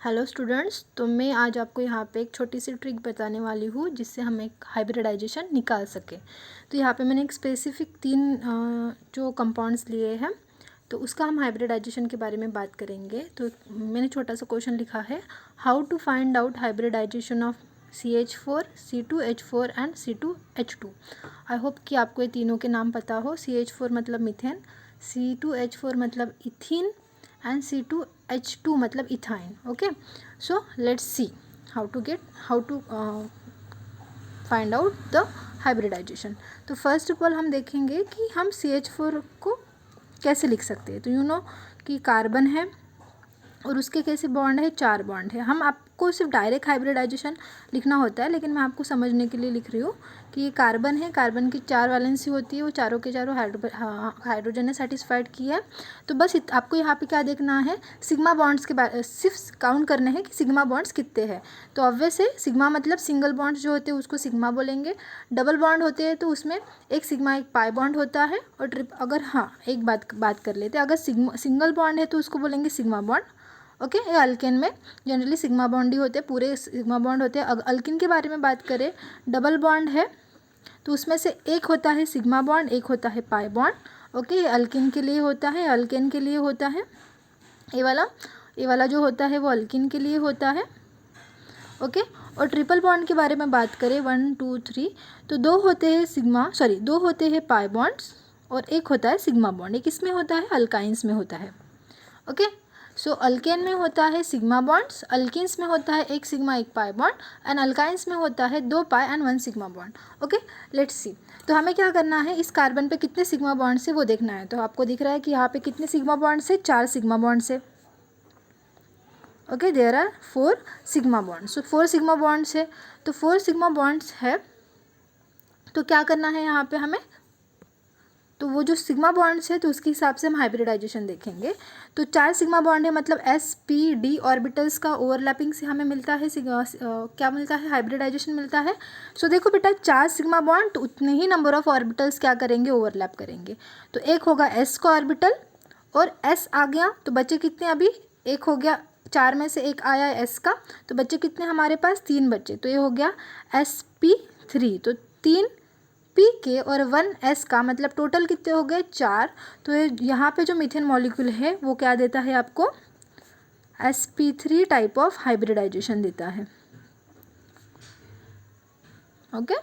Hello students, तो मैं आज आपको यहाँ पे एक छोटी सी ट्रिक बताने वाली हूँ जिससे हम एक हाइब्रिडाइजेशन निकाल सकें। तो यहाँ पे मैंने एक स्पेसिफिक 3 जो कंपाउंड्स लिए हैं, तो उसका हम हाइब्रिडाइजेशन के बारे में बात करेंगे। तो मैंने छोटा सा क्वेश्चन लिखा है, how to find out hybridization of CH4, C2H4 and C2H2। I hope कि आपको ये तीनों के नाम पता हो। CH4 मतलब मीथेन, C2H4 मतलब इथीन and C2H2 मतलब ethyne. Okay, so let's see how to find out the hybridization. तो फर्स्ट ऑफ ऑल हम देखेंगे कि हम CH4 को कैसे लिख सकते हैं। तो यू नो कि कार्बन है और उसके कैसे बॉन्ड है, 4 बॉन्ड है। हम आपको सिर्फ डायरेक्ट हाइब्रिडाइजेशन लिखना होता है, लेकिन मैं आपको समझने के लिए लिख रही हूँ कि ये कार्बन है, कार्बन की 4 वैलेंसी होती है, वो चारों के चारों हाइड्रोजन ने सेटिस्फाइड किया है। तो बस आपको यहाँ पे क्या देखना है, सिग्मा बॉन्ड्स के बारे सिर्फ काउंट करने हैं कि सिग्मा बॉन्ड्स कितने हैं। तो ऑब्वियस है, सिग्मा मतलब सिंगल बॉन्ड्स जो होते हैं उसको सिग्मा बोलेंगे। डबल बॉन्ड होते हैं तो उसमें एक सिग्मा एक पाई बॉन्ड होता है। और अगर एक बात कर लेते हैं, अगर सिंगल बॉन्ड है तो उसको बोलेंगे सिग्मा बॉन्ड। ओके, ये अल्केन में जनरली सिग्मा बॉन्ड ही होते हैं, पूरे सिग्मा बॉन्ड होते हैं। अगर अल्किन के बारे में बात करें, डबल बॉन्ड है तो उसमें से एक होता है सिग्मा बॉन्ड, एक होता है पाई बॉन्ड। ओके, ये अल्किन के लिए होता है, अल्केन के लिए होता है। ये वाला जो होता है वो अल्किन के लिए होता है। ओके, और ट्रिपल बॉन्ड के बारे में बात करें, 1 2 3, तो दो होते हैं पाई बॉन्ड्स और एक होता है सिग्मा बॉन्ड। एक इसमें होता है, अल्काइंस में होता है। ओके, सो अल्केन में होता है सिग्मा बॉन्ड्स, अल्किन्स में होता है एक सिग्मा एक पाई बॉन्ड, एंड अल्काइंस में होता है 2 pi and 1 sigma bond. Okay, let's see. तो हमें क्या करना है, इस कार्बन पे कितने सिग्मा बॉन्ड्स है वो देखना है। तो आपको दिख रहा है कि यहाँ पे कितने सिग्मा बॉन्ड्स है, 4 सिग्मा बॉन्ड्स है। Okay, there are 4 sigma bonds. So 4 sigma bonds है, तो 4 सिग्मा बॉन्ड्स है, तो क्या करना है यहाँ पे हमें, तो वो जो सिग्मा बॉन्ड्स है तो उसके हिसाब से हम हाइब्रिडाइजेशन देखेंगे। तो 4 सिग्मा बॉन्ड है, मतलब sp-d ऑर्बिटल्स का ओवरलैपिंग से हमें मिलता है क्या मिलता है, हाइब्रिडाइजेशन मिलता है। सो देखो बेटा, 4 सिग्मा बॉन्ड तो उतने ही नंबर ऑफ ऑर्बिटल्स क्या करेंगे, ओवरलैप करेंगे। तो एक होगा s का ऑर्बिटल और s आ गया, तो बच्चे कितने, अभी एक हो गया, 4 में से एक आया s का, तो बच्चे कितने हमारे पास, 3 बच्चे। तो ये हो गया sp3, तो 3 पी के और 1 एस का, मतलब टोटल कितने हो गए, 4। तो यहाँ पे जो मीथेन मॉलिक्यूल है वो क्या देता है आपको, sp3 टाइप ऑफ हाइब्रिडाइजेशन देता है। ओके,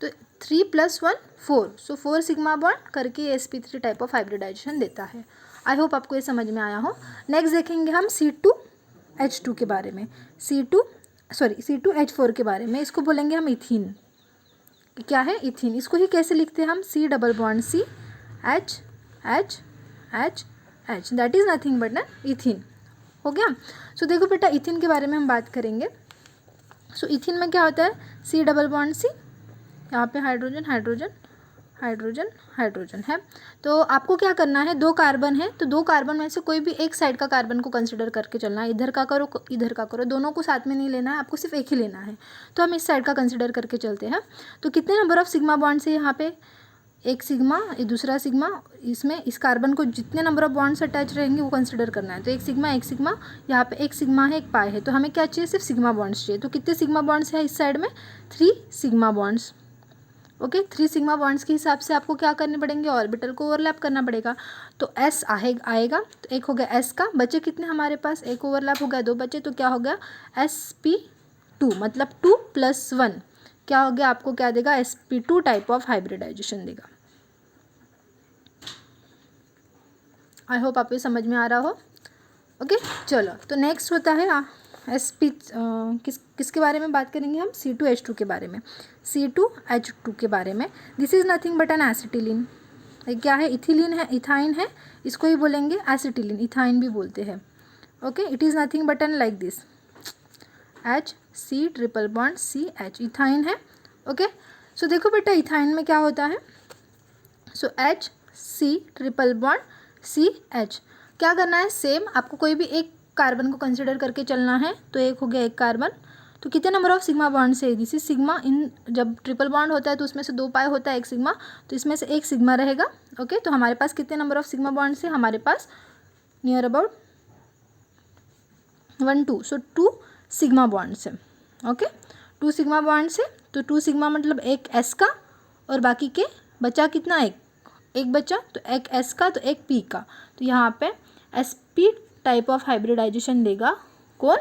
तो 3 + 1 4, सो 4 सिग्मा बॉन्ड करके sp3 टाइप ऑफ हाइब्रिडाइजेशन देता है। आई होप आपको ये समझ में आया हो। नेक्स्ट देखेंगे हम C2H2 के बारे में, C2H4 के बारे में। इसको बोलेंगे हम इथीन। क्या है, इथीन। इसको ही कैसे लिखते हैं हम, C double bond C H H H H, that is nothing but ना इथीन। हो गया। सो देखो बेटा, इथीन के बारे में हम बात करेंगे। सो इथीन में क्या होता है, C डबल बॉन्ड C, यहाँ पे हाइड्रोजन हाइड्रोजन हाइड्रोजन हाइड्रोजन है। तो आपको क्या करना है, 2 कार्बन है तो 2 कार्बन में से कोई भी एक साइड का कार्बन को कंसिडर करके चलना है। इधर का करो इधर का करो, दोनों को साथ में नहीं लेना है, आपको सिर्फ एक ही लेना है। तो हम इस साइड का कंसिडर करके चलते हैं। तो कितने नंबर ऑफ सिग्मा बॉन्ड्स है यहाँ पे, एक सिग्मा, ये दूसरा सिग्मा। इसमें इस कार्बन को जितने नंबर ऑफ बॉन्ड्स अटैच रहेंगे वो कंसिडर करना है। तो एक सिग्मा, यहाँ पे एक सिग्मा है एक पाई है, तो हमें क्या चाहिए, सिर्फ सिग्मा बॉन्ड्स चाहिए। तो कितने सिग्मा बॉन्ड्स है इस साइड में, 3 sigma bonds. Okay, 3 sigma bonds के हिसाब से आपको क्या करने पड़ेंगे, ऑर्बिटल को ओवरलैप करना पड़ेगा। तो S आएगा, तो एक हो गया S का, बचे कितने हमारे पास, एक ओवरलैप हो गया, 2 बचे, तो क्या हो गया sp2, मतलब 2 + 1 क्या हो गया, आपको क्या देगा, sp2 टाइप ऑफ हाइब्रिडाइजेशन देगा। आई होप आपको समझ में आ रहा हो। ओके, चलो, तो नेक्स्ट होता है किसके बारे में बात करेंगे हम, C2H2 के बारे में। C2H2 के बारे में, this is nothing but an acetylene. क्या है, इथिलीन है, इथाइन है, इसको ही बोलेंगे एसिटिलीन, इथाइन भी बोलते हैं। Okay, it is nothing but an like this, HC triple bond CH, ethyne है। ओके, सो देखो बेटा, इथाइन में क्या होता है, so HC triple bond CH। क्या करना है, सेम आपको कोई भी एक कार्बन को कंसिडर करके चलना है। तो एक हो गया एक कार्बन, तो कितने नंबर ऑफ सिग्मा बॉन्ड से, दिस इज सिग्मा, इन जब ट्रिपल बॉन्ड होता है तो उसमें से 2 पाई होता है, एक सिग्मा, तो इसमें से एक सिग्मा रहेगा। ओके, तो हमारे पास कितने नंबर ऑफ सिग्मा बॉन्ड से, हमारे पास near about 1 2, so 2 sigma bonds है। ओके, 2 सिग्मा बॉन्ड्स है, तो 2 सिग्मा मतलब एक एस का और बाकी के बचा कितना, एक बचा, तो एक एस का तो एक पी का। तो यहाँ पे S P type of hybridization देगा कौन,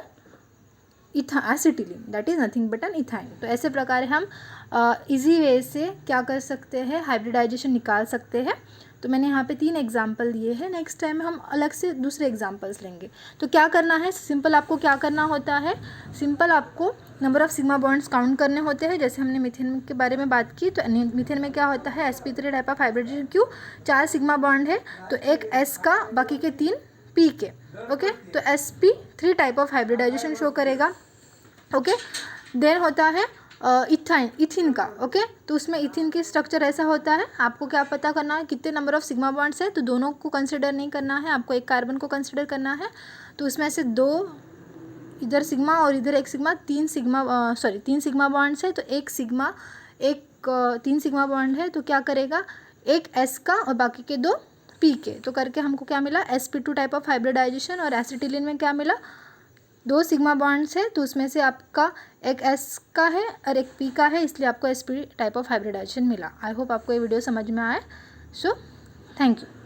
acetylene, that is nothing but an ethyne. तो ऐसे प्रकार हम इजी वे से क्या कर सकते हैं, हाइब्रिडाइजेशन निकाल सकते हैं। तो मैंने यहाँ पे 3 एग्जाम्पल दिए हैं, नेक्स्ट टाइम हम अलग से दूसरे एग्जाम्पल्स लेंगे। तो क्या करना है, सिंपल आपको क्या करना होता है, सिंपल आपको number of sigma bonds count करने होते हैं। जैसे हमने मीथेन के बारे में बात की, तो मीथेन में क्या होता है, sp3 टाइप ऑफ हाइब्रिडाइजेशन, क्यों, 4 सिग्मा बॉन्ड है, तो एक s का बाकी के 3 p के। ओके, तो sp3 type of hybridization show करेगा। ओके, देन होता है इथिन का। ओके, तो उसमें इथिन की स्ट्रक्चर ऐसा होता है, आपको क्या पता करना है, कितने नंबर ऑफ सिग्मा बॉन्ड्स है, तो दोनों को कंसिडर नहीं करना है, आपको एक कार्बन को कंसिडर करना है। तो उसमें से 2 इधर सिग्मा और इधर एक सिग्मा, 3 सिग्मा बॉन्ड्स है, तो एक 3 सिग्मा बॉन्ड है, तो क्या करेगा, एक एस का और बाकी के 2 पी के। तो करके हमको क्या मिला, sp2 टाइप ऑफ हाइब्रिडाइजेशन। और एसिटिलीन में क्या मिला, 2 सिग्मा बॉन्ड्स है, तो उसमें से आपका एक एस का है और एक पी का है, इसलिए आपको sp टाइप ऑफ हाइब्रिडाइजेशन मिला। आई होप आपको ये वीडियो समझ में आए। So thank you.